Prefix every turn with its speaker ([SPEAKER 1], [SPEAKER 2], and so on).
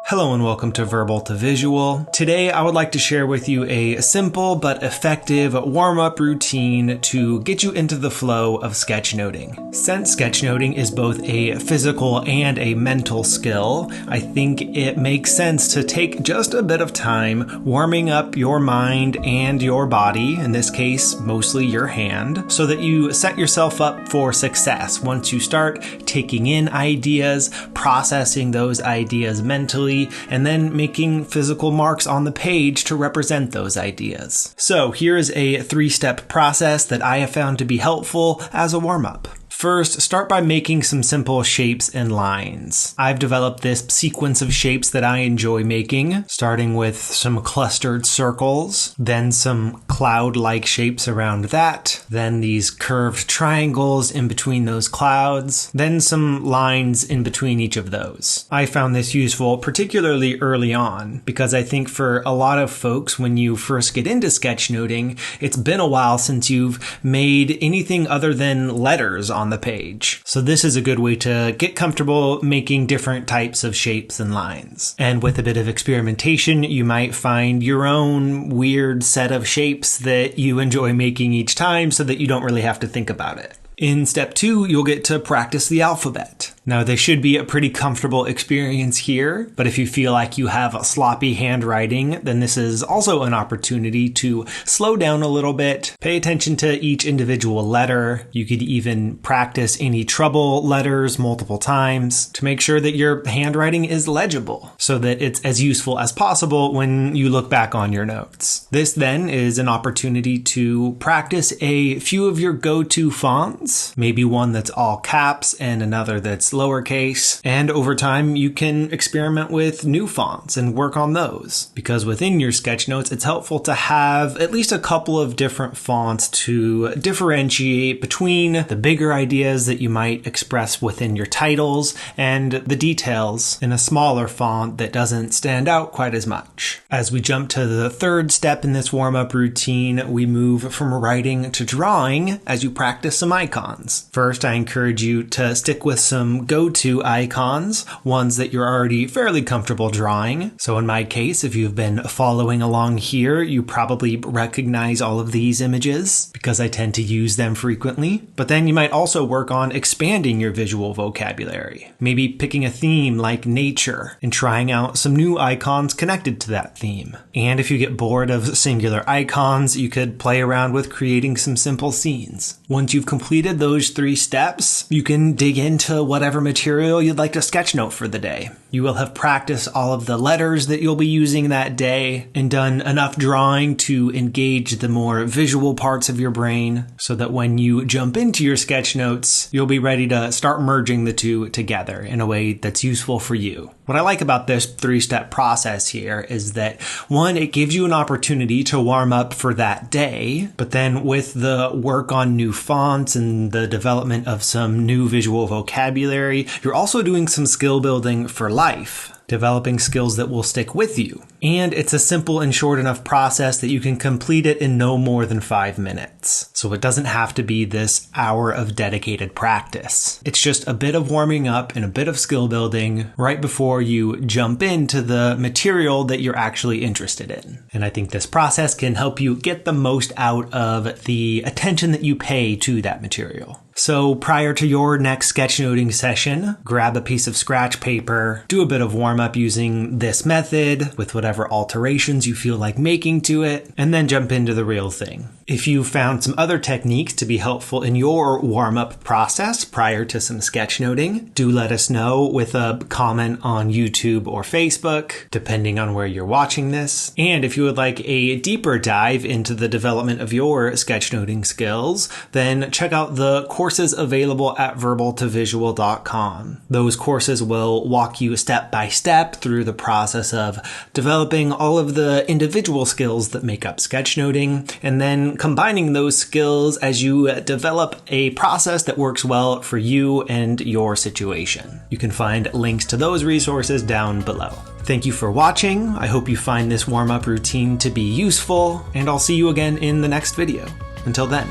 [SPEAKER 1] Hello and welcome to Verbal to Visual. Today I would like to share with you a simple but effective warm-up routine to get you into the flow of sketchnoting. Since sketchnoting is both a physical and a mental skill, I think it makes sense to take just a bit of time warming up your mind and your body, in this case mostly your hand, so that you set yourself up for success once you start taking in ideas, processing those ideas mentally, and then making physical marks on the page to represent those ideas. So here is a 3-step process that I have found to be helpful as a warm-up. First, start by making some simple shapes and lines. I've developed this sequence of shapes that I enjoy making, starting with some clustered circles, then some cloud-like shapes around that, then these curved triangles in between those clouds, then some lines in between each of those. I found this useful particularly early on, because I think for a lot of folks when you first get into sketchnoting, it's been a while since you've made anything other than letters on the page. So this is a good way to get comfortable making different types of shapes and lines. And with a bit of experimentation, you might find your own weird set of shapes that you enjoy making each time so that you don't really have to think about it. In step 2, you'll get to practice the alphabet. Now, this should be a pretty comfortable experience here, but if you feel like you have a sloppy handwriting, then this is also an opportunity to slow down a little bit, pay attention to each individual letter. You could even practice any trouble letters multiple times to make sure that your handwriting is legible so that it's as useful as possible when you look back on your notes. This then is an opportunity to practice a few of your go-to fonts, maybe one that's all caps and another that's lowercase, and over time you can experiment with new fonts and work on those, because within your sketch notes it's helpful to have at least a couple of different fonts to differentiate between the bigger ideas that you might express within your titles and the details in a smaller font that doesn't stand out quite as much. As we jump to the 3rd step in this warm-up routine, we move from writing to drawing as you practice some icons. First, I encourage you to stick with some go-to icons, ones that you're already fairly comfortable drawing. So in my case, if you've been following along here, you probably recognize all of these images because I tend to use them frequently. But then you might also work on expanding your visual vocabulary, maybe picking a theme like nature and trying out some new icons connected to that theme. And if you get bored of singular icons, you could play around with creating some simple scenes. Once you've completed those 3 steps, you can dig into whatever material you'd like to sketchnote for the day. You will have practiced all of the letters that you'll be using that day and done enough drawing to engage the more visual parts of your brain so that when you jump into your sketch notes, you'll be ready to start merging the two together in a way that's useful for you. What I like about this 3-step process here is that, 1, it gives you an opportunity to warm up for that day, but then with the work on new fonts and the development of some new visual vocabulary, you're also doing some skill building for life, developing skills that will stick with you. And it's a simple and short enough process that you can complete it in no more than 5 minutes. So it doesn't have to be this hour of dedicated practice. It's just a bit of warming up and a bit of skill building right before you jump into the material that you're actually interested in. And I think this process can help you get the most out of the attention that you pay to that material. So prior to your next sketchnoting session, grab a piece of scratch paper, do a bit of warm-up using this method with whatever alterations you feel like making to it, and then jump into the real thing. If you found some other techniques to be helpful in your warm-up process prior to some sketchnoting, do let us know with a comment on YouTube or Facebook, depending on where you're watching this. And if you would like a deeper dive into the development of your sketchnoting skills, then check out the courses available at verbaltovisual.com. Those courses will walk you step by step through the process of developing all of the individual skills that make up sketchnoting, and then combining those skills as you develop a process that works well for you and your situation. You can find links to those resources down below. Thank you for watching. I hope you find this warm-up routine to be useful, and I'll see you again in the next video. Until then.